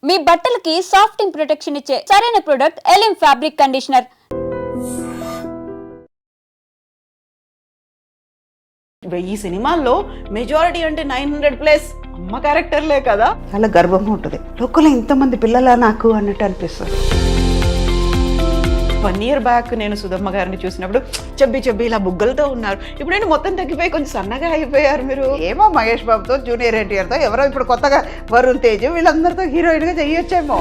మీ బట్టలకి సాఫ్టింగ్ ప్రొటెక్షన్ ఇచ్చే సరైన ప్రొడక్ట్ ఎలిమ్ ఫ్యాబ్రిక్ కండిషనర్. ఈ సినిమాల్లో మెజారిటీ అంటే 900+ అమ్మ క్యారెక్టర్లే కదా. చాలా గర్వంగా ఉంటుంది. లోకల్లో ఇంతమంది పిల్లలా నాకు అన్నట్టు అనిపిస్తుంది. 1 year బ్యాక్ నేను సుధమ్మ గారిని చూసినప్పుడు చెబ్బి ఇలా బుగ్గలతో ఉన్నారు. ఇప్పుడైనా మొత్తం తగ్గిపోయి కొంచెం సన్నగా అయిపోయారు మీరు. ఏమో మహేష్ బాబుతో, జూనియర్ ఎన్టీఆర్తో, ఎవరో ఇప్పుడు కొత్తగా వరుణ్ తేజ్, వీళ్ళందరితో హీరోయిన్గా చెయ్యొచ్చేమో.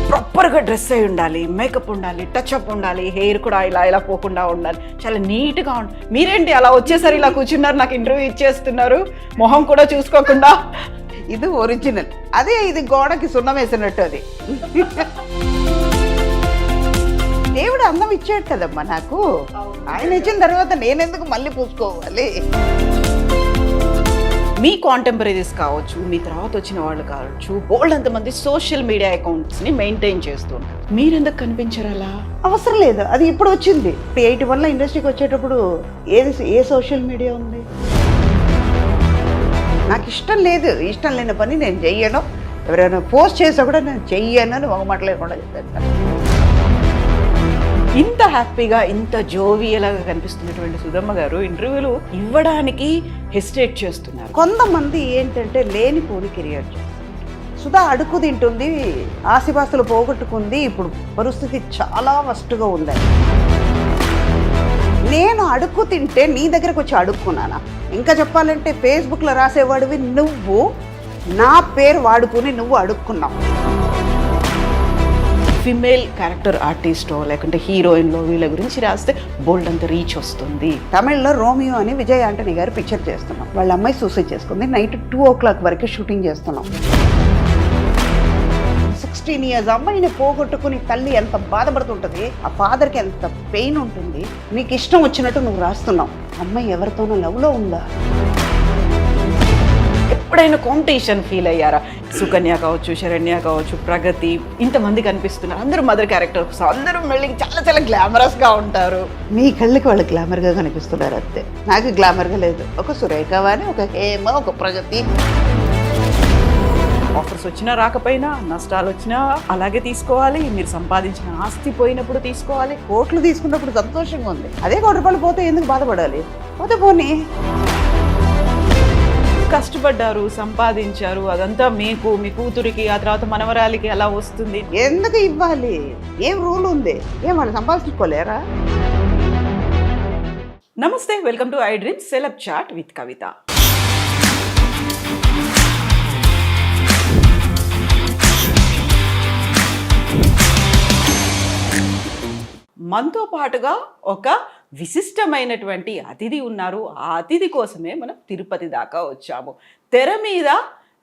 ప్రాపర్గా డ్రెస్ అయి ఉండాలి, మేకప్ ఉండాలి, టచ్అప్ ఉండాలి, హెయిర్ కూడా ఇలా పోకుండా ఉండాలి, చాలా నీట్గా ఉండాలి. మీరేంటి అలా వచ్చేసరి ఇలా కూర్చున్నారు, నాకు ఇంటర్వ్యూ ఇచ్చేస్తున్నారు మొహం కూడా చూసుకోకుండా. ఇది ఒరిజినల్, అదే ఇది గోడకి సున్నం వేసినట్టు. అది దేవుడు అందం ఇచ్చాడు కదమ్మా నాకు. ఆయన ఇచ్చిన తర్వాత నేనెందుకు మళ్ళీ పూసుకోవాలి? మీ కాంటెంపరీస్ కావచ్చు, మీ తర్వాత వచ్చిన వాళ్ళు కావచ్చు, బోల్డ్ అంతమంది సోషల్ మీడియా అకౌంట్స్ని మెయింటైన్ చేస్తున్నారు. మీరెందుకు కనిపించరు అలా? అవసరం లేదు, అది ఇప్పుడు వచ్చింది. 81లో ఇండస్ట్రీకి వచ్చేటప్పుడు ఏ సోషల్ మీడియా ఉంది? నాకు ఇష్టం లేదు, ఇష్టం లేని పని నేను చెయ్యను. ఎవరైనా పోస్ట్ చేసా కూడా నేను చెయ్యను అని ఒక మాట లేకుండా చెప్పేస్తాను. ఇంత హ్యాపీగా, ఇంత జోవియలాగా కనిపిస్తున్నటువంటి సుధమ్మ గారు ఇంటర్వ్యూలు ఇవ్వడానికి హెసిటేట్ చేస్తున్నారు. కొంతమంది ఏంటంటే లేనిపోని కెరియర్ చేస్తారు. సుధా అడుగు తింటుంది, ఆస్తిపాస్తులు పోగొట్టుకుంది, ఇప్పుడు పరిస్థితి చాలా వస్ట్గా ఉంది. నేను అడుగు తింటే నీ దగ్గరకు వచ్చి అడుక్కున్నానా? ఇంకా చెప్పాలంటే ఫేస్బుక్లో రాసేవాడివి నువ్వు, నా పేరు వాడుకుని నువ్వు అడుక్కున్నావు. ఫిమేల్ క్యారెక్టర్ ఆర్టిస్టో లేకుంటే హీరోయిన్లో వీళ్ళ గురించి రాస్తే బోల్డ్ అంత రీచ్ వస్తుంది. తమిళ్లో రోమియో అని విజయ్ ఆంటనీ గారు పిక్చర్ చేస్తున్నాం. వాళ్ళ అమ్మాయి సూసైడ్ చేసుకుంది. నైట్ 2 o'clock వరకు షూటింగ్ చేస్తున్నాం. 16 years అమ్మాయిని పోగొట్టుకుని తల్లి ఎంత బాధపడుతుంటుంది, ఆ ఫాదర్కి ఎంత పెయిన్ ఉంటుంది. నీకు ఇష్టం వచ్చినట్టు నువ్వు రాస్తున్నావు. అమ్మాయి ఎవరితోనో లవ్లో ఉందా? ఎప్పుడైనా కాంపిటీషన్ ఫీల్ అయ్యారా? సుకన్య కావచ్చు, శరణ్య కావచ్చు, ప్రగతి, ఇంతమంది కనిపిస్తున్నారు. అందరూ మదర్ క్యారెక్టర్స్, అందరూ మళ్ళీ చాలా గ్లామరస్గా ఉంటారు. మీ కళ్ళకి వాళ్ళు గ్లామర్గా కనిపిస్తున్నారు అంతే. నాకు గ్లామర్గా లేదు. ఒక సురేఖ అని, ఒక హేమ, ఒక ప్రగతి. ఆఫర్స్ వచ్చినా రాకపోయినా, నష్టాలు వచ్చినా అలాగే తీసుకోవాలి. మీరు సంపాదించిన ఆస్తి పోయినప్పుడు తీసుకోవాలి. కోట్లు తీసుకున్నప్పుడు సంతోషంగా ఉంది. అదే 1 రూపాయలు పోతే ఎందుకు బాధపడాలి? పోతే పోనీ. కష్టపడ్డారు, సంపాదించారు, అదంతా మీకు, మీ కూతురికి, ఆ తర్వాత మనవరాలికి ఎలా వస్తుంది? ఎందుకు ఇవ్వాలి? ఏం రూల్ ఉంది? ఏం వాళ్ళు సంపాదించుకోలేరా? నమస్తే, welcome to I dream celeb chat with Kavitha. మనతో పాటుగా ఒక విశిష్టమైనటువంటి అతిథి ఉన్నారు. ఆ అతిథి కోసమే మనం తిరుపతి దాకా వచ్చాము. తెర మీద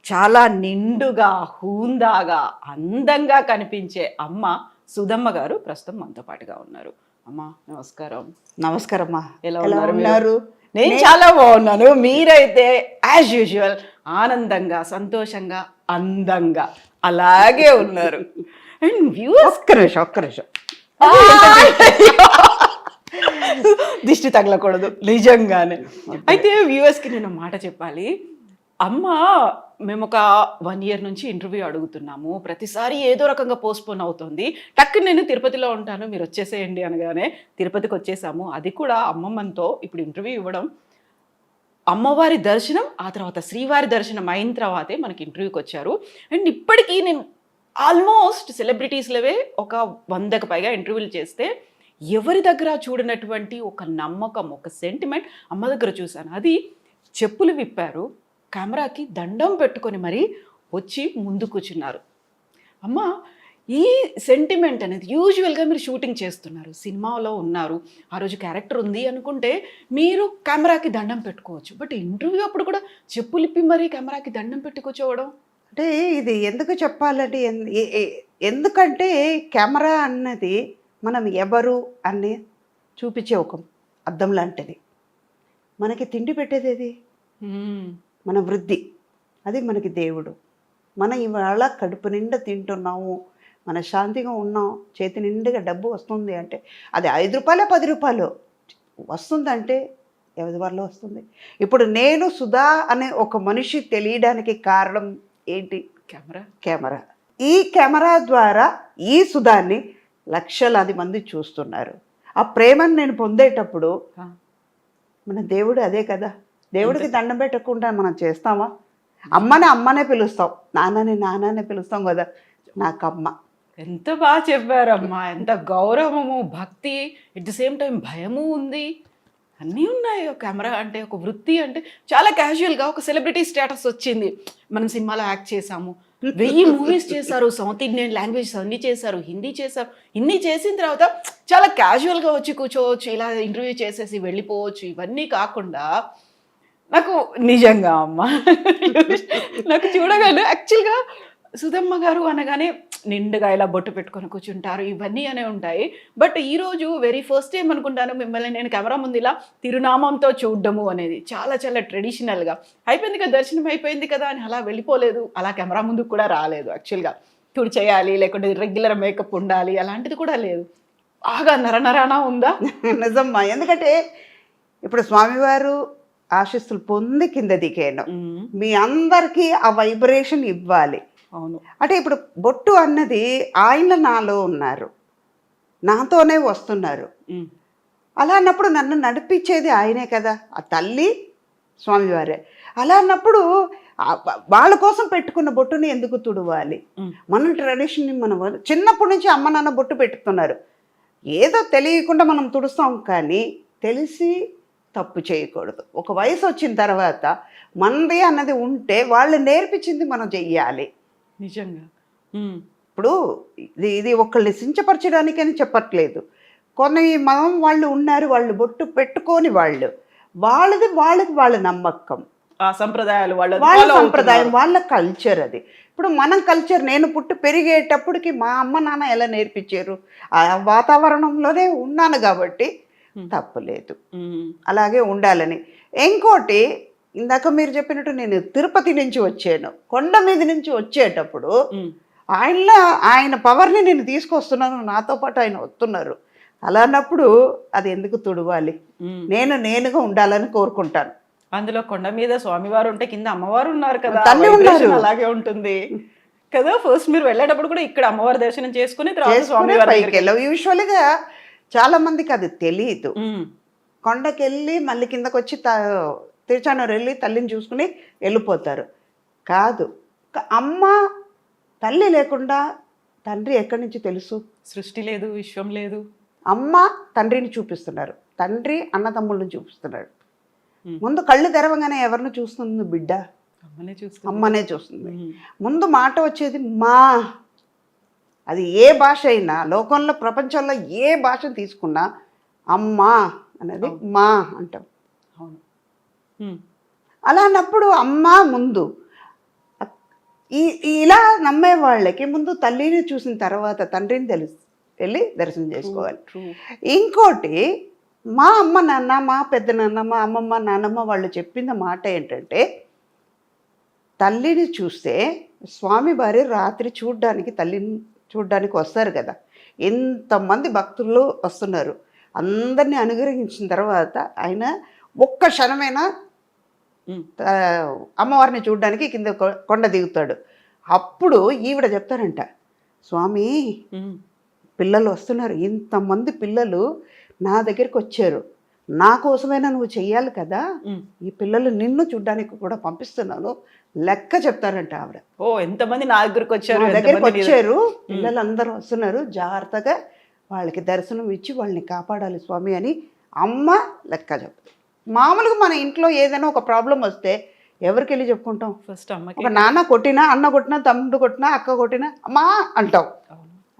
చాలా నిండుగా, హూందాగా, అందంగా కనిపించే అమ్మ సుధమ్మ గారు ప్రస్తుతం మనతో పాటుగా ఉన్నారు. అమ్మ నమస్కారం. నమస్కారమ్మా. ఎలా ఉన్నారు? నేను చాలా బాగున్నాను. మీరైతే యాజ్ యూజువల్ ఆనందంగా, సంతోషంగా, అందంగా అలాగే ఉన్నారు. అండ్ వ్యూవర్స్ ఒక్క నిమిషం దిష్టి తగలకూడదు నిజంగానే. అయితే వ్యూవర్స్కి నేను మాట చెప్పాలి. అమ్మ, మేము ఒక 1 year నుంచి ఇంటర్వ్యూ అడుగుతున్నాము. ప్రతిసారి ఏదో రకంగా పోస్ట్పోన్ అవుతుంది. టక్కుని నేను తిరుపతిలో ఉంటాను, మీరు వచ్చేసేయండి అనగానే తిరుపతికి వచ్చేసాము. అది కూడా అమ్మమ్మతో ఇప్పుడు ఇంటర్వ్యూ ఇవ్వడం, అమ్మవారి దర్శనం, ఆ తర్వాత శ్రీవారి దర్శనం అయిన తర్వాతే మనకి ఇంటర్వ్యూకి వచ్చారు. అండ్ ఇప్పటికీ నేను ఆల్మోస్ట్ సెలబ్రిటీస్లవే ఒక 100కి పైగా ఇంటర్వ్యూలు చేస్తే ఎవరి దగ్గర చూడనటువంటి ఒక నమ్మకం, ఒక సెంటిమెంట్ అమ్మ దగ్గర చూశాను. అది చెప్పులు విప్పారు, కెమెరాకి దండం పెట్టుకొని మరీ వచ్చి ముందు కూర్చున్నారు. అమ్మ, ఈ సెంటిమెంట్ అనేది యూజువల్గా మీరు షూటింగ్ చేస్తున్నారు, సినిమాలో ఉన్నారు, ఆ రోజు క్యారెక్టర్ ఉంది అనుకుంటే మీరు కెమెరాకి దండం పెట్టుకోవచ్చు. బట్ ఇంటర్వ్యూ అప్పుడు కూడా చెప్పులు ఇప్పి మరీ కెమెరాకి దండం పెట్టి కూర్చోవడం అంటే ఇది ఎందుకు చెప్పాలంటే, ఎందుకంటే కెమెరా అన్నది మనం ఎవరు అని చూపించే ఒక అద్దం లాంటిది. మనకి తిండి పెట్టేది అది మన వృద్ధి, అది మనకి దేవుడు. మనం ఇవాళ కడుపు నిండా తింటున్నాము, మన శాంతిగా ఉన్నాం, చేతి నిండుగా డబ్బు వస్తుంది అంటే అది 5 రూపాయలు 10 రూపాయలు వస్తుందంటే ఎవరి వల్ల వస్తుంది? ఇప్పుడు నేను సుధా అనే ఒక మనిషి తెలియడానికి కారణం ఏంటి? కెమెరా. ఈ కెమెరా ద్వారా ఈ సుధాన్ని లక్షలాది మంది చూస్తున్నారు. ఆ ప్రేమను నేను పొందేటప్పుడు మన దేవుడు అదే కదా, దేవుడికి దండం పెట్టకుండా మనం చేస్తామా? అమ్మనే పిలుస్తాం, నాన్ననే పిలుస్తాం కదా, నాకమ్మ. ఎంత బాగా చెప్పారమ్మా, ఎంత గౌరవము, భక్తి, ఎట్ ది సేమ్ టైం భయము ఉంది, అన్నీ ఉన్నాయి. ఒక కెమెరా అంటే, ఒక వృత్తి అంటే చాలా క్యాజువల్గా ఒక సెలబ్రిటీ స్టేటస్ వచ్చింది. మనం సినిమాలో యాక్ట్ చేసాము, 1000 మూవీస్ చేశారు, సౌత్ ఇండియన్ లాంగ్వేజెస్ అన్నీ చేశారు, హిందీ చేశారు. ఇన్ని చేసిన తర్వాత చాలా క్యాజువల్గా వచ్చి కూర్చోవచ్చు, ఇలా ఇంటర్వ్యూ చేసేసి వెళ్ళిపోవచ్చు. ఇవన్నీ కాకుండా నాకు నిజంగా అమ్మ నాకు చూడగానే యాక్చువల్గా సుధమ్మ గారు అనగానే నిండుగా ఇలా బొట్టు పెట్టుకొని కూర్చుంటారు, ఇవన్నీ అనే ఉంటాయి. బట్ ఈరోజు వెరీ ఫస్ట్ టైం అనుకుంటాను మిమ్మల్ని నేను కెమెరా ముందు ఇలా తిరునామంతో చూడడము అనేది. చాలా చాలా ట్రెడిషనల్గా అయిపోయింది కదా, దర్శనం అయిపోయింది కదా అని అలా వెళ్ళిపోలేదు, అలా కెమెరా ముందుకు కూడా రాలేదు. యాక్చువల్గా తుడి చేయాలి, లేకుంటే రెగ్యులర్ మేకప్ ఉండాలి, అలాంటిది కూడా లేదు. బాగా నరనరానా ఉందా? నిజమ్మా, ఎందుకంటే ఇప్పుడు స్వామివారు ఆశీస్సులు పొంది కింద దిగాను, మీ అందరికీ ఆ వైబ్రేషన్ ఇవ్వాలి. అవును. అంటే ఇప్పుడు బొట్టు అన్నది ఆయన నాలో ఉన్నారు, నాతోనే వస్తున్నారు. అలా అన్నప్పుడు నన్ను నడిపించేది ఆయనే కదా, ఆ తల్లి స్వామివారే. అలా అన్నప్పుడు వాళ్ళ కోసం పెట్టుకున్న బొట్టుని ఎందుకు తుడవాలి? మన ట్రెడిషన్ని మనం చిన్నప్పటి నుంచి అమ్మ నాన్న బొట్టు పెట్టుతున్నారు, ఏదో తెలియకుండా మనం తుడుస్తాం, కానీ తెలిసి తప్పు చేయకూడదు. ఒక వయసు వచ్చిన తర్వాత మనది అన్నది ఉంటే వాళ్ళు నేర్పించింది మనం చెయ్యాలి. నిజంగా. ఇప్పుడు ఇది ఒకళ్ళని సించపరచడానికని చెప్పట్లేదు. కొన్ని మతం వాళ్ళు ఉన్నారు, వాళ్ళు బొట్టు పెట్టుకోని వాళ్ళది వాళ్ళ నమ్మకం, ఆ సంప్రదాయాలు వాళ్ళ సంప్రదాయం, వాళ్ళ కల్చర్ అది. ఇప్పుడు మనం కల్చర్, నేను పుట్టి పెరిగేటప్పటికి మా అమ్మ నాన్న ఎలా నేర్పించారు, ఆ వాతావరణంలోనే ఉన్నాను కాబట్టి తప్పులేదు, అలాగే ఉండాలని. ఇంకోటి, ఇందాక మీరు చెప్పినట్టు నేను తిరుపతి నుంచి వచ్చాను, కొండ మీద నుంచి వచ్చేటప్పుడు ఆయన పవర్ని నేను తీసుకొస్తున్నాను, నాతో పాటు ఆయన వస్తున్నారు. అలా అన్నప్పుడు అది ఎందుకు తుడవాలి? నేనుగా ఉండాలని కోరుకుంటాను. అందులో కొండ మీద స్వామివారు ఉంటే కింద అమ్మవారు ఉన్నారు కదా, తల్లి ఉన్నారు, అలాగే ఉంటుంది కదా. ఫస్ట్ మీరు వెళ్ళేటప్పుడు కూడా ఇక్కడ అమ్మవారి దర్శనం చేసుకుని తర్వాత స్వామివారి పైకి వెళ్ళావు. యూజువల్గా చాలా మందికి అది తెలియదు. కొండకి వెళ్ళి మళ్ళీ కిందకు వచ్చి తిరుచానూరు వెళ్ళి తల్లిని చూసుకుని వెళ్ళిపోతారు. కాదు, అమ్మ తల్లి లేకుండా తండ్రి ఎక్కడి నుంచి తెలుసు? సృష్టి లేదు, విశ్వం లేదు. అమ్మ తండ్రిని చూపిస్తున్నారు, తండ్రి అన్నదమ్ముళ్ళని చూపిస్తున్నాడు. ముందు కళ్ళు తెరవగానే ఎవరిని చూస్తుంది బిడ్డ? అమ్మనే చూస్తుంది. ముందు మాట వచ్చేది మా. అది ఏ భాష అయినా, లోకంలో ప్రపంచంలో ఏ భాష తీసుకున్నా అమ్మ అనేది మా అంటాం. అలా అన్నప్పుడు అమ్మ ముందు. ఇలా నమ్మే వాళ్ళకి ముందు తల్లిని చూసిన తర్వాత తండ్రిని వెళ్ళి దర్శనం చేసుకోవాలి. ఇంకోటి, మా అమ్మ నాన్న, మా పెద్ద నాన్న, మా అమ్మమ్మ నాన్నమ్మ వాళ్ళు చెప్పిన మాట ఏంటంటే, తల్లిని చూస్తే స్వామి వారి రాత్రి తల్లిని చూడ్డానికి వస్తారు కదా, ఎంతమంది భక్తులు వస్తున్నారు, అందరినీ అనుగ్రహించిన తర్వాత ఆయన ఒక్క క్షణమైనా అమ్మవారిని చూడడానికి కింద కొండ దిగుతాడు. అప్పుడు ఈవిడ చెప్తారంట, స్వామి పిల్లలు వస్తున్నారు, ఇంతమంది పిల్లలు నా దగ్గరికి వచ్చారు, నా కోసమైనా నువ్వు చెయ్యాలి కదా, ఈ పిల్లలు నిన్ను చూడ్డానికి కూడా పంపిస్తున్నాను, లెక్క చెప్తారంట ఆవిడ. ఓ, ఎంతమంది నా దగ్గరికి వచ్చారు, పిల్లలందరూ వస్తున్నారు, జాగ్రత్తగా వాళ్ళకి దర్శనం ఇచ్చి వాళ్ళని కాపాడాలి స్వామి అని అమ్మ లెక్క చెప్తుంది. మామూలుగా మన ఇంట్లో ఏదైనా ఒక ప్రాబ్లం వస్తే ఎవరికి వెళ్ళి చెప్పుకుంటాం? ఫస్ట్ అమ్మకి. ఒక నాన్న కొట్టినా, అన్న కొట్టినా, తమ్ముడు కొట్టినా, అక్క కొట్టినా అమ్మా అంటాం.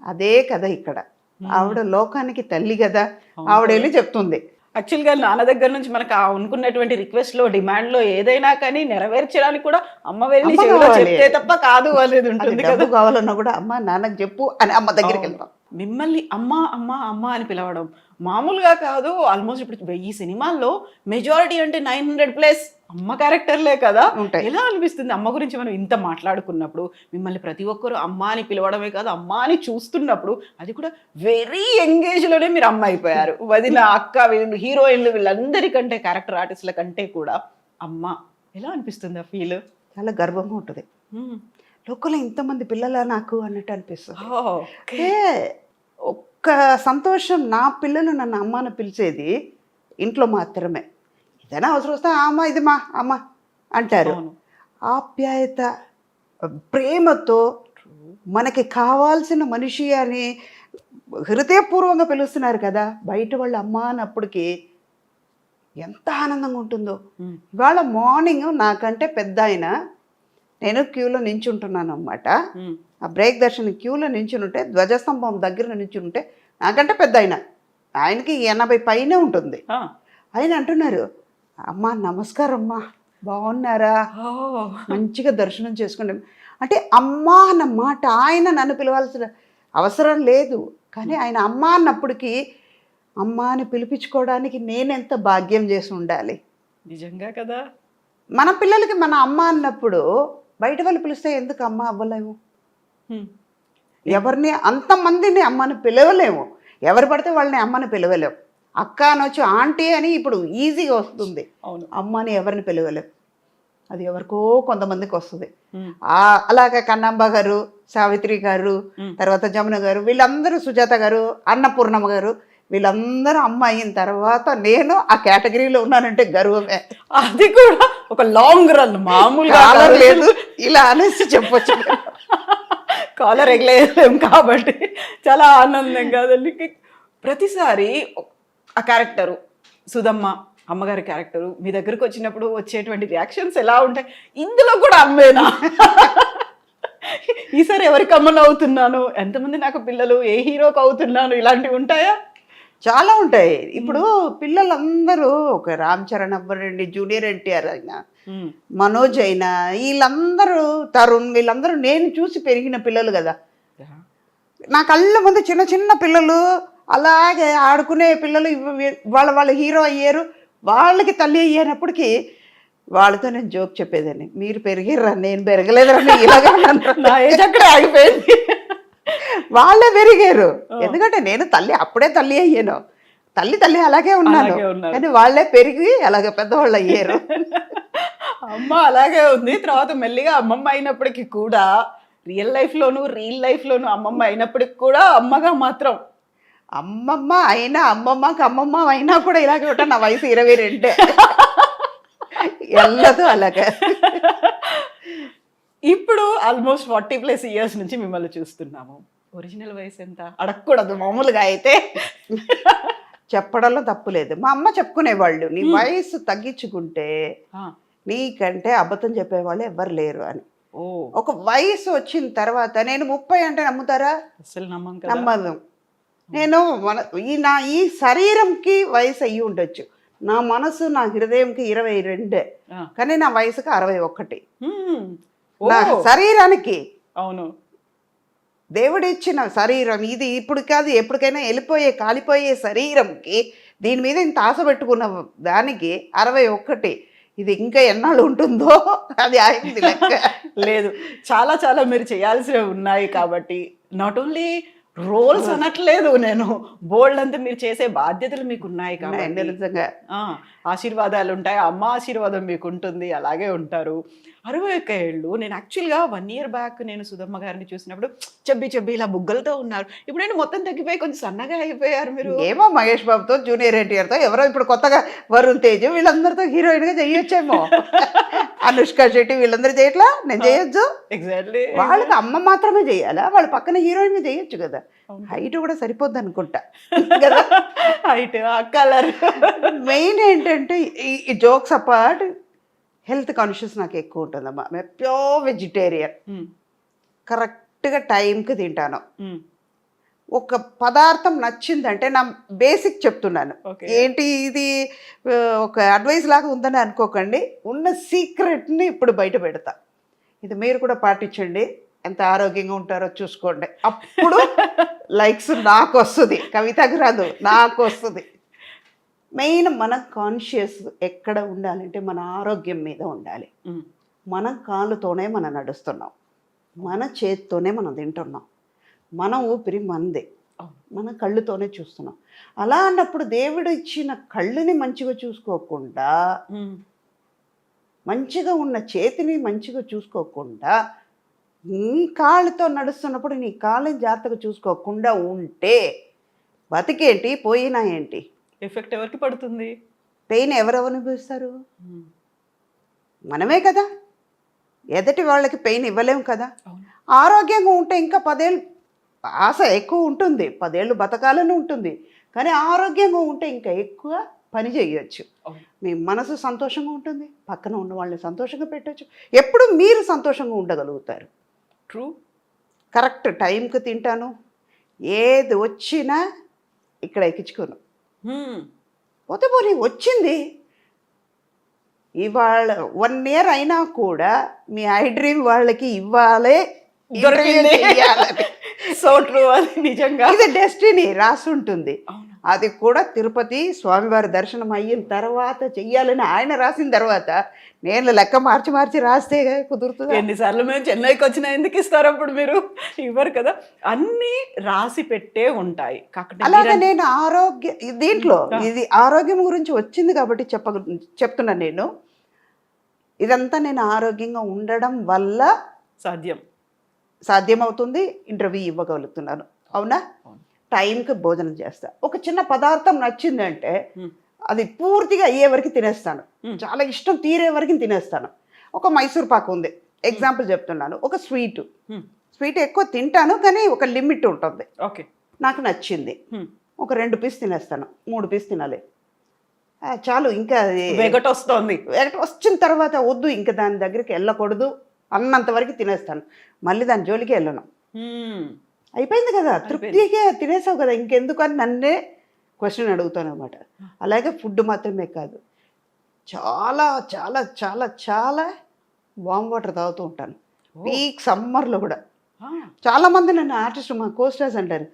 అదే కదా ఇక్కడ, ఆవిడ లోకానికి తల్లి కదా, ఆవిడ వెళ్ళి చెప్తుంది. యాక్చువల్గా నాన్న దగ్గర నుంచి మనకు అనుకున్నటువంటి రిక్వెస్ట్లో, డిమాండ్లో ఏదైనా కానీ నెరవేర్చడానికి కూడా అమ్మ వెళ్ళి చెప్తే తప్ప కాదు అనేది ఉంటుంది కదా. కావాలన్నా కూడా అమ్మ నాన్నకు చెప్పు అని అమ్మ దగ్గరికి వెళ్తాం. మిమ్మల్ని అమ్మ అమ్మ అమ్మ అని పిలవడం మామూలుగా కాదు. ఆల్మోస్ట్ ఇప్పుడు ఈ సినిమాల్లో మెజారిటీ అంటే 900+ అమ్మ క్యారెక్టర్లే కదా. ఎలా అనిపిస్తుంది అమ్మ గురించి మనం ఇంత మాట్లాడుకున్నప్పుడు? మిమ్మల్ని ప్రతి ఒక్కరు అమ్మ అని పిలవడమే కాదు, అమ్మ అని చూస్తున్నప్పుడు అది కూడా వెరీ ఎంగేజ్లోనే మీరు అమ్మ అయిపోయారు. వదిన, అక్క, వీళ్ళు హీరోయిన్లు, వీళ్ళందరికంటే క్యారెక్టర్ ఆర్టిస్టుల కంటే కూడా అమ్మ. ఎలా అనిపిస్తుంది ఆ ఫీల్? చాలా గర్వంగా ఉంటుంది. లోకంలో ఇంతమంది పిల్లలా నాకు అన్నట్టు అనిపిస్తుంది. ఓకే. ఏ ఒక్క సంతోషం, నా పిల్లలు నన్ను అమ్మ అని పిలిచేది ఇంట్లో మాత్రమే. ఏదైనా అవసరం వస్తే అమ్మ ఇది మా అమ్మ అంటారు. అవును. ఆప్యాయత, ప్రేమతో మనకి కావాల్సిన మనిషి అని హృదయపూర్వకంగా పిలుస్తున్నారు కదా. బయట వాళ్ళు అమ్మ అన్నప్పటికీ ఎంత ఆనందంగా ఉంటుందో. ఉమ్. ఇవాళ మార్నింగ్ నాకంటే పెద్ద ఆయన, నేను క్యూలో నించుంటున్నాను అనమాట. ఉమ్. ఆ బ్రేక్ దర్శనం క్యూలో నించుంటే, ధ్వజస్తంభం దగ్గర నించుంటే నాకంటే పెద్ద ఆయన, ఆయనకి 80 పైనే ఉంటుంది. ఆ. ఆయన అంటున్నారు, అమ్మా నమస్కారం అమ్మా, బాగున్నారా, ఓ. మంచిగా దర్శనం చేసుకోండి. అంటే అమ్మా అన్న మాట, ఆయన నన్ను పిలవాల్సిన అవసరం లేదు, కానీ ఆయన అమ్మ అన్నప్పటికీ అమ్మ అని పిలిపించుకోవడానికి నేనెంత భాగ్యం చేసి ఉండాలి. నిజంగా కదా. మన పిల్లలకి మన అమ్మ అన్నప్పుడు బయట వాళ్ళు పిలిస్తే ఎందుకు అమ్మ అవ్వలేము? ఉమ్. ఎవరిని అంతమందిని అమ్మని పిలవలేము, ఎవరు పడితే వాళ్ళని అమ్మని పిలవలేము. అక్క అనొచ్చు, ఆంటీ అని ఇప్పుడు ఈజీగా వస్తుంది. అవును. అమ్మని ఎవరిని పిలవలేము, అది ఎవరికో కొంతమందికి వస్తుంది. ఉమ్. అలాగే కన్నమ్మ గారు, సావిత్రి గారు, తర్వాత జమున గారు, వీళ్ళందరూ, సుజాత గారు, అన్నపూర్ణమ్మ గారు, వీళ్ళందరూ అమ్మ అయిన తర్వాత నేను ఆ కేటగిరీలో ఉన్నానంటే గర్వమే. అది కూడా ఒక లాంగ్ రన్, మామూలుగా కాలర్ లేదు ఇలా అనేసి చెప్పొచ్చు. కాలర్ ఎగలేం కాబట్టి చాలా ఆనందం కాదండి. ప్రతిసారి ఆ క్యారెక్టరు సుధమ్మ అమ్మగారి క్యారెక్టరు మీ దగ్గరకు వచ్చినప్పుడు వచ్చేటువంటి రియాక్షన్స్ ఎలా ఉంటాయి? ఇందులో కూడా అమ్మేనా? ఈసారి ఎవరికి అమ్మను అవుతున్నాను, ఎంతమంది నాకు పిల్లలు, ఏ హీరోకి అవుతున్నాను, ఇలాంటివి ఉంటాయా? చాలా ఉంటాయి. ఇప్పుడు పిల్లలందరూ ఒక రామ్ చరణ్ అవ్వరండి, జూనియర్ ఎన్టీఆర్ అయినా, మనోజ్ అయినా, వీళ్ళందరూ, తరుణ్, వీళ్ళందరూ నేను చూసి పెరిగిన పిల్లలు కదా. నా కళ్ళ ముందు చిన్న చిన్న పిల్లలు అలాగే ఆడుకునే పిల్లలు వాళ్ళ హీరో అయ్యారు, వాళ్ళకి తల్లి అయ్యేటప్పటికి వాళ్ళతో నేను జోక్ చెప్పేదాన్ని, మీరు పెరిగిర్రా నేను పెరగలేదురా, ఇలాగే నా ఏజ్ అక్కడే ఆగిపోయింది. వాళ్ళే పెరిగారు, ఎందుకంటే నేను తల్లి అప్పుడే తల్లి అయ్యాను, తల్లి అలాగే ఉన్నాను, కానీ వాళ్ళే పెరిగి అలాగే పెద్దవాళ్ళు అయ్యారు. అమ్మ అలాగే ఉంది. తర్వాత మెల్లిగా అమ్మమ్మ అయినప్పటికీ కూడా రియల్ లైఫ్లోను అమ్మమ్మ అయినప్పటికి కూడా అమ్మగా మాత్రం అమ్మమ్మ అయినా, అమ్మమ్మకి అమ్మమ్మ అయినా కూడా ఇలాగే ఉంటా. నా వయసు 22 ఎల్లదు అలాగే. ఇప్పుడు ఆల్మోస్ట్ 40+ ఇయర్స్ నుంచి మిమ్మల్ని చూస్తున్నాము. ఒరిజినల్ వయసు ఎంత అడగకూడదు మామూలుగా అయితే. చెప్పడంలో తప్పు లేదు. మా అమ్మ చెప్పుకునేవాళ్ళు, నీ వయసు తగ్గించుకుంటే నీకంటే అబద్ధం చెప్పేవాళ్ళు ఎవ్వరు లేరు అని. ఒక వయసు వచ్చిన తర్వాత, నేను 30 అంటే నమ్ముతారా? అసలు నమ్మదు. నేను ఈ శరీరంకి వయసు అయ్యి ఉండొచ్చు, నా మనసు, నా హృదయంకి 22, కానీ నా వయసుకి 61. నా శరీరానికి, అవును, దేవుడిచ్చిన శరీరం ఇది, ఇప్పుడు కాదు ఎప్పటికైనా వెళ్ళిపోయే కాలిపోయే శరీరంకి, దీని మీద ఇంత ఆశ పెట్టుకున్న దానికి 61. ఇది ఇంకా ఎన్నాళ్ళు ఉంటుందో అది ఆగింది లెక్క. లేదు, చాలా చాలా మీరు చేయాల్సినవి ఉన్నాయి కాబట్టి, నాట్ ఓన్లీ రోల్స్ అనట్లేదు నేను, బోల్డ్ అంతా మీరు చేసే బాధ్యతలు మీకు ఉన్నాయి కాబట్టి నిజంగా ఆశీర్వాదాలు ఉంటాయి, అమ్మ ఆశీర్వాదం మీకు ఉంటుంది, అలాగే ఉంటారు. 61 ఏళ్ళు. నేను యాక్చువల్గా 1 year బ్యాక్ నేను సుధమ్మ గారిని చూసినప్పుడు చెబ్బి ఇలా బుగ్గలతో ఉన్నారు. ఇప్పుడు నేను మొత్తం తగ్గిపోయి కొంచెం సన్నగా అయిపోయారు మీరు. ఏమో మహేష్ బాబుతో, జూనియర్ ఎన్టీఆర్తో, ఎవరో ఇప్పుడు కొత్తగా వరుణ్ తేజ్, వీళ్ళందరితో హీరోయిన్గా చేయొచ్చేమో. అనుష్క శెట్టి వీళ్ళందరూ చేయట్లా, నేను చేయొచ్చు. ఎగ్జాక్ట్లీ. వాళ్ళకి అమ్మ మాత్రమే చేయాలా? వాళ్ళ పక్కన హీరోయిన్గా చేయొచ్చు కదా. హైట్ కూడా సరిపోద్ది అనుకుంటా కదా. Height, colour. మెయిన్ ఏంటంటే ఈ జోక్స్ అపార్ట్, హెల్త్ కాన్షియస్ నాకు ఎక్కువ ఉంటుందమ్మా. మేము ప్యూర్ వెజిటేరియన్, కరెక్ట్గా టైంకి తింటాను. ఒక పదార్థం నచ్చిందంటే, నా బేసిక్ చెప్తున్నాను, ఏంటి ఇది ఒక అడ్వైస్ లాగా ఉందని అనుకోకండి, ఉన్న సీక్రెట్ని ఇప్పుడు బయట పెడతా. ఇది మీరు కూడా పాటించండి, ఎంత ఆరోగ్యంగా ఉంటారో చూసుకోండి, అప్పుడు లైక్స్ నాకు వస్తుంది, కవితకు రాదు, నాకు వస్తుంది. మెయిన్ మన కాన్షియస్ ఎక్కడ ఉండాలంటే మన ఆరోగ్యం మీద ఉండాలి. మన కాళ్ళతోనే మనం నడుస్తున్నాం, మన చేతితోనే మనం తింటున్నాం, మన ఊపిరి మనదే, మన కళ్ళుతోనే చూస్తున్నాం. అలా అన్నప్పుడు దేవుడు ఇచ్చిన కళ్ళుని మంచిగా చూసుకోకుండా, మంచిగా ఉన్న చేతిని మంచిగా చూసుకోకుండా నీ కాళ్ళతో నడుస్తున్నప్పుడు నీ కాళ్ళని జాగ్రత్తగా చూసుకోకుండా ఉంటే బతికేంటి పోయినా ఏంటి? ఎఫెక్ట్ ఎవరికి పడుతుంది? పెయిన్ ఎవరెవరు అనుభవిస్తారు? మనమే కదా. ఎదటి వాళ్ళకి పెయిన్ ఇవ్వలేము కదా. అవును. ఆరోగ్యంగా ఉంటే ఇంకా 10 ఏళ్ళు ఆశ ఎక్కువ ఉంటుంది, 10 ఏళ్ళు బతకాలని ఉంటుంది. కానీ ఆరోగ్యంగా ఉంటే ఇంకా ఎక్కువ పని చేయొచ్చు. అవును. మీ మనసు సంతోషంగా ఉంటుంది, పక్కన ఉన్న వాళ్ళని సంతోషంగా పెట్టచ్చు. ఎప్పుడు మీరు సంతోషంగా ఉండగలుగుతారు. ట్రూ. కరెక్ట్ టైంకి తింటాను, ఏది వచ్చినా ఇక్కడ ఎక్కించుకోను. పోతే పోనీ వచ్చింది. ఇవాళ 1 ఇయర్ అయినా కూడా మీ ఐ డ్రీమ్ వాళ్ళకి ఇవ్వాలే దొరికింది. చెయ్యాలని. So true. అది నిజంగా ఇది డెస్టినీ రాసి ఉంటుంది. అవును. అది కూడా తిరుపతి స్వామివారి దర్శనం అయిన తర్వాత చెయ్యాలని ఆయన రాసిన తర్వాత నేను లెక్క మార్చి మార్చి రాస్తే కుదురుతుంది. ఎన్నిసార్లు మేము చెన్నైకి వచ్చినా ఎందుకు ఇస్తారు అప్పుడు? మీరు ఇవ్వరు కదా. అన్నీ రాసి పెట్టే ఉంటాయి. కాకపోతే అలాగే నేను దీంట్లో ఇది ఆరోగ్యం గురించి వచ్చింది కాబట్టి చెప్తున్నా. నేను ఇదంతా నేను ఆరోగ్యంగా ఉండడం వల్ల సాధ్యమవుతుంది. ఇంటర్వ్యూ ఇవ్వగలుగుతున్నాను. అవునా? టైంకి భోజనం చేస్తా. ఒక చిన్న పదార్థం నచ్చిందంటే అది పూర్తిగా అయ్యే వరకు తినేస్తాను. చాలా ఇష్టం తీరే వరకు తినేస్తాను. ఒక మైసూర్ పాకు ఉంది, ఎగ్జాంపుల్ చెప్తున్నాను. ఒక స్వీట్ ఎక్కువ తింటాను, కానీ ఒక లిమిట్ ఉంటుంది. ఓకే, నాకు నచ్చింది, ఒక 2 పీస్ తినేస్తాను, 3 పీస్ తినాలి చాలు. ఇంకా వెగట్ వస్తుంది. వెగట్ వచ్చిన తర్వాత వద్దు, ఇంకా దాని దగ్గరికి వెళ్ళకూడదు అన్నంత వరకు తినేస్తాను. మళ్ళీ దాని జోలికి వెళ్ళను. అయిపోయింది కదా, తృప్తిగా తినేసావు కదా, ఇంకెందుకు అని నన్నే క్వశ్చన్ అడుగుతాను అనమాట. అలాగే ఫుడ్ మాత్రమే కాదు, చాలా చాలా చాలా చాలా వామ్ వాటర్ తాగుతూ ఉంటాను. పీక్ సమ్మర్లో కూడా చాలామంది నన్ను ఆర్టిస్ట్ మా కోస్టర్స్ అంటారు,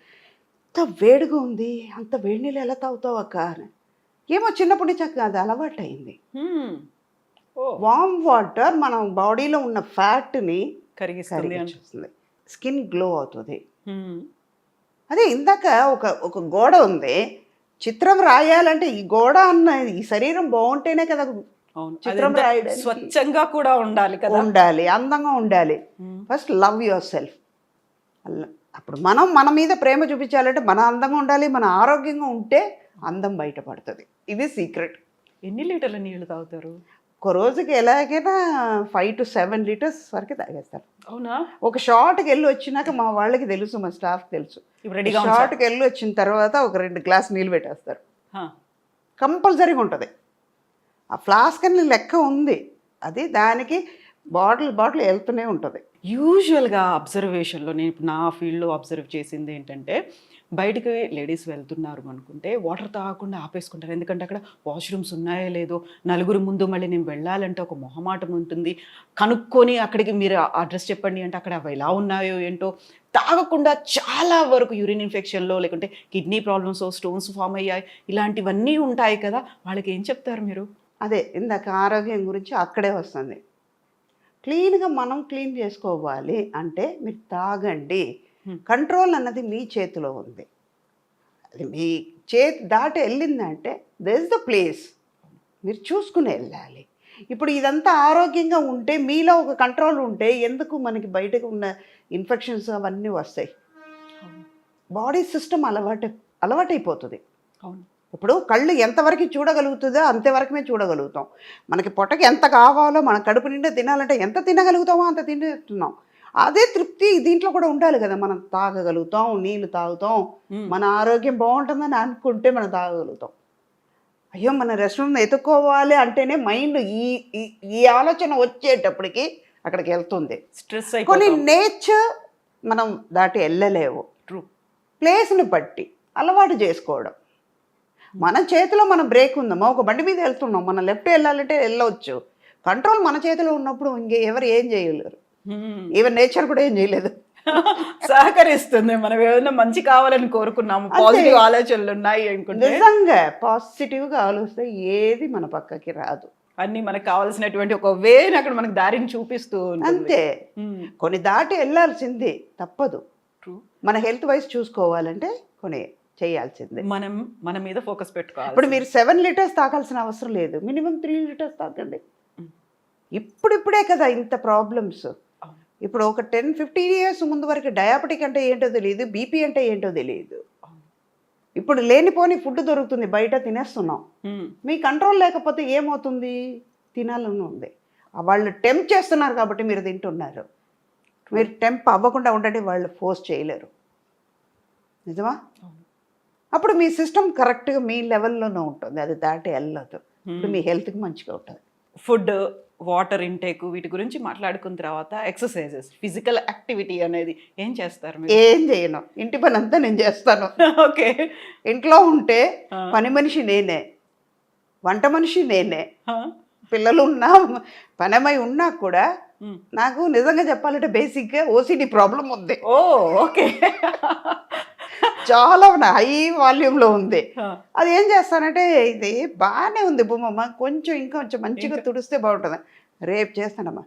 అంత వేడిగా ఉంది, అంత వేడి నీళ్ళు ఎలా తాగుతావు అక్క అని. ఏమో చిన్నప్పటి నుంచి అది అలవాటు అయింది. వామ్ వాటర్ మన బాడీలో ఉన్న ఫ్యాట్ని కరిగిస్తుంది, స్కిన్ గ్లో అవుతుంది. అదే ఇందాక ఒక గోడ ఉంది, చిత్రం రాయాలంటే ఈ గోడ అన్న ఈ శరీరం బాగుంటేనే కదా చిత్రం రాయడానికి. స్వచ్ఛంగా కూడా ఉండాలి కదా, ఉండాలి, అందంగా ఉండాలి. First love your self. అప్పుడు మన మీద ప్రేమ చూపించాలంటే మన అందంగా ఉండాలి, మన ఆరోగ్యంగా ఉంటే అందం బయటపడుతుంది. ఇది సీక్రెట్. ఎన్ని లీటర్ల నీళ్లు తాగుతారు ఒక రోజుకి? ఎలాగైనా 5 to 7 లీటర్స్ వరకు తాగేస్తారు. అవునా? ఒక షార్ట్కి వెళ్ళి వచ్చినాక మా వాళ్ళకి తెలుసు, మా స్టాఫ్కి తెలుసు, షార్ట్కి వెళ్ళి వచ్చిన తర్వాత ఒక 2 గ్లాస్ నీళ్ళు పెట్టేస్తారు. కంపల్సరీగా ఉంటుంది. ఆ ఫ్లాస్క్ అని లెక్క ఉంది, అది దానికి బాటిల్ వెళ్తూనే ఉంటుంది. యూజువల్గా అబ్జర్వేషన్లో నేను ఇప్పుడు నా ఫీల్డ్లో అబ్జర్వ్ చేసింది ఏంటంటే, బయటికి లేడీస్ వెళ్తున్నారు అనుకుంటే వాటర్ తాగకుండా ఆపేసుకుంటారు. ఎందుకంటే అక్కడ వాష్రూమ్స్ ఉన్నాయో లేదో, నలుగురు ముందు మళ్ళీ నేను వెళ్ళాలంటే ఒక మొహమాటం ఉంటుంది. కనుక్కొని అక్కడికి మీరు అడ్రస్ చెప్పండి అంటే అక్కడ అవి ఎలా ఉన్నాయో ఏంటో తాగకుండా చాలా వరకు యూరిన్ ఇన్ఫెక్షన్లో, లేకుంటే కిడ్నీ ప్రాబ్లమ్స్, స్టోన్స్ ఫామ్ అయ్యాయి, ఇలాంటివన్నీ ఉంటాయి కదా. వాళ్ళకి ఏం చెప్తారు మీరు? అదే ఇందాక ఆరోగ్యం గురించి అక్కడే వస్తుంది. క్లీన్గా మనం క్లీన్ చేసుకోవాలి అంటే మీరు తాగండి. కంట్రోల్ అన్నది మీ చేతిలో ఉంది. అది మీ చేతి దాటి వెళ్ళిందంటే దట్ ఇస్ ద ప్లేస్, మీరు చూసుకుని వెళ్ళాలి. ఇప్పుడు ఇదంతా ఆరోగ్యంగా ఉంటే, మీలో ఒక కంట్రోల్ ఉంటే ఎందుకు మనకి బయటకు ఉన్న ఇన్ఫెక్షన్స్ అవన్నీ వస్తాయి. బాడీ సిస్టమ్ అలవాటైపోతుంది. అవును. ఇప్పుడు కళ్ళు ఎంతవరకు చూడగలుగుతుందో అంతవరకుమే చూడగలుగుతాం. మనకి పొట్టకి ఎంత కావాలో, మన కడుపు నిండా తినాలంటే ఎంత తినగలుగుతామో అంత తింటున్నాం. అదే తృప్తి దీంట్లో కూడా ఉండాలి కదా. మనం తాగగలుగుతాం, నీళ్ళు తాగుతాం, మన ఆరోగ్యం బాగుంటుందని అనుకుంటే మనం తాగగలుగుతాం. అయ్యో మన రెస్టారెంట్ ఎత్తుక్కోవాలి అంటేనే మైండ్ ఈ ఆలోచన వచ్చేటప్పటికి అక్కడికి వెళ్తుంది. స్ట్రెస్ కొన్ని నేచర్ మనం దాటి వెళ్ళలేవు. ట్రూ. ప్లేస్ని బట్టి అలవాటు చేసుకోవడం. మన చేతిలో మన బ్రేక్ ఉందమ్మా, ఒక బండి మీద వెళ్తున్నాం, మనం లెఫ్ట్ వెళ్ళాలంటే వెళ్ళవచ్చు. కంట్రోల్ మన చేతిలో ఉన్నప్పుడు ఎవరు ఏం చేయలేరు. ఈవెన్ నేచర్ కూడా ఏం చేయలేదు, సహకరిస్తుంది. మనం ఏదైనా మంచి కావాలని కోరుకున్నాము, పాజిటివ్ ఆలోచనలు ఉన్నాయి అనుకుంటే, నిజంగా పాజిటివ్గా ఆలోచిస్తే ఏది మన పక్కకి రాదు. అన్ని మనకు కావాల్సినటువంటి ఒక వేని అక్కడ మనకు దారిని చూపిస్తూ అంతే. కొన్ని దాటి వెళ్ళాల్సిందే, తప్పదు. మన హెల్త్ వైజ్ చూసుకోవాలంటే కొన్ని చేయాల్సిందే. మనం మన మీద ఫోకస్ పెట్టుకోవాలి. ఇప్పుడు మీరు 7 లీటర్స్ తాగాల్సిన అవసరం లేదు, మినిమం 3 లీటర్స్ తాగండి. ఇప్పుడిప్పుడే కదా ఇంత ప్రాబ్లమ్స్. ఇప్పుడు ఒక 10-15 ఇయర్స్ ముందు వరకు డయాబెటిక్ అంటే ఏంటో తెలియదు, బీపీ అంటే ఏంటో తెలియదు. ఇప్పుడు లేనిపోని ఫుడ్ దొరుకుతుంది, బయట తినేస్తున్నాం. మీ కంట్రోల్ లేకపోతే ఏమవుతుంది? తినాలని ఉంది. వాళ్ళు టెంప్ చేస్తున్నారు కాబట్టి మీరు తింటున్నారు. మీరు టెంప్ అవ్వకుండా ఉండండి, వాళ్ళు ఫోర్స్ చేయలేరు. నిజమా? అప్పుడు మీ సిస్టమ్ కరెక్ట్గా మీ లెవెల్లోనే ఉంటుంది, అది దాటి వెళ్ళదు. ఇప్పుడు మీ హెల్త్కి మంచిగా ఉంటుంది. ఫుడ్, వాటర్ ఇంటేక్ వీటి గురించి మాట్లాడుకున్న తర్వాత ఎక్సర్సైజెస్, ఫిజికల్ యాక్టివిటీ అనేది ఏం చేస్తారు మీరు? ఏం చేయను, ఇంటి పని అంతా నేను చేస్తాను. ఓకే. ఇంట్లో ఉంటే పని మనిషి నేనే, వంట మనిషి నేనే, పిల్లలు ఉన్నా పనమై ఉన్నా కూడా నాకు నిజంగా చెప్పాలంటే బేసిక్గా ఓసిడి ప్రాబ్లం ఉంది. ఓ ఓకే. చాలా హై వాల్యూమ్లో ఉంది. అది ఏం చేస్తానంటే, ఇది బాగానే ఉంది భూమమ్మ, కొంచెం ఇంకొంచెం మంచిగా తుడిస్తే బాగుంటుంది. రేపు చేస్తానమ్మా.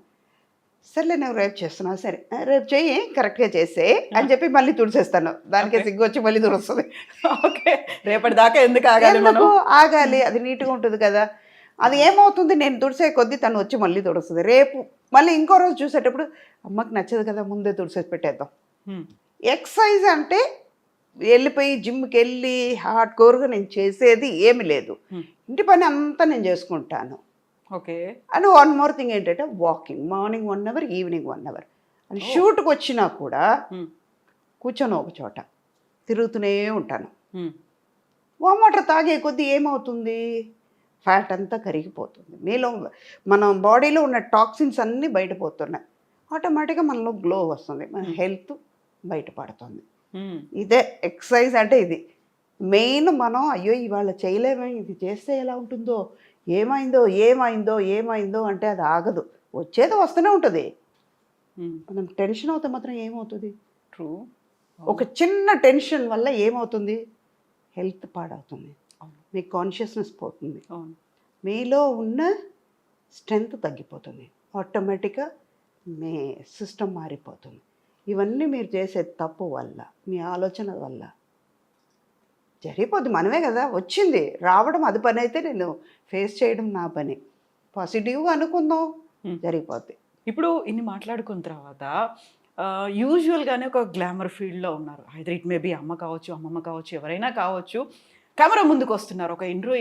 సర్లే నువ్వు రేపు చేస్తున్నావు, సరే రేపు చెయ్యి, కరెక్ట్గా చేసే అని చెప్పి మళ్ళీ తుడిసేస్తాను. దానికే సిగ్గు వచ్చి మళ్ళీ తుడుస్తుంది. ఓకే. రేపటి దాకా ఎందుకు ఆగాలి? ఎందుకు ఆగాలి? అది నీట్గా ఉంటుంది కదా. అది ఏమవుతుంది, నేను తుడిసే కొద్దీ తను వచ్చి మళ్ళీ తుడుస్తుంది. రేపు మళ్ళీ ఇంకో రోజు చూసేటప్పుడు అమ్మకి నచ్చదు కదా, ముందే తుడిసేసి పెట్టేద్దాం. ఎక్సర్సైజ్ అంటే వెళ్ళిపోయి జిమ్కి వెళ్ళి హార్డ్ కోర్గా నేను చేసేది ఏమి లేదు. ఇంటి పని అంతా నేను చేసుకుంటాను. Okay. And one more thing ఏంటంటే walking, morning 1 hour, evening 1 hour. And షూట్కి వచ్చినా కూడా కూర్చొని ఒక చోట తిరుగుతూనే ఉంటాను. వామ్ వాటర్ తాగే కొద్దీ ఏమవుతుంది, ఫ్యాట్ అంతా కరిగిపోతుంది. మీలో మన బాడీలో ఉన్న టాక్సిన్స్ అన్నీ బయటపోతున్నాయి. ఆటోమేటిక్గా మనలో గ్లో వస్తుంది, మన హెల్త్ బయటపడుతుంది. ఇదే ఎక్సర్సైజ్ అంటే ఇది మెయిన్. మనం అయ్యో ఇవాళ చేయలేమే, ఇది చేస్తే ఎలా ఉంటుందో, ఏమైందో ఏమైందో ఏమైందో అంటే అది ఆగదు, వచ్చేది వస్తూనే ఉంటుంది. మనం టెన్షన్ అవుతే మాత్రం ఏమవుతుంది? ట్రూ. ఒక చిన్న టెన్షన్ వల్ల ఏమవుతుంది, హెల్త్ పాడవుతుంది, మీ కాన్షియస్నెస్ పోతుంది, మీలో ఉన్న స్ట్రెంగ్త్ తగ్గిపోతుంది, ఆటోమేటిక్గా మీ సిస్టమ్ మారిపోతుంది. ఇవన్నీ మీరు చేసే తప్పు వల్ల, మీ ఆలోచన వల్ల జరిగిపోద్ది. మనమే కదా వచ్చింది, రావడం అది పని అయితే నేను ఫేస్ చేయడం నా పని. పాజిటివ్గా అనుకుందాం, జరిగిపోద్ది. ఇప్పుడు ఇన్ని మాట్లాడుకున్న తర్వాత యూజువల్గానే ఒక గ్లామర్ ఫీల్డ్లో ఉన్నారు. ఐదర్ ఇట్ మే బి అమ్మ కావచ్చు, అమ్మమ్మ కావచ్చు, ఎవరైనా కావచ్చు, కెమెరా ముందుకు వస్తున్నారు, ఒక ఇంటర్వ్యూ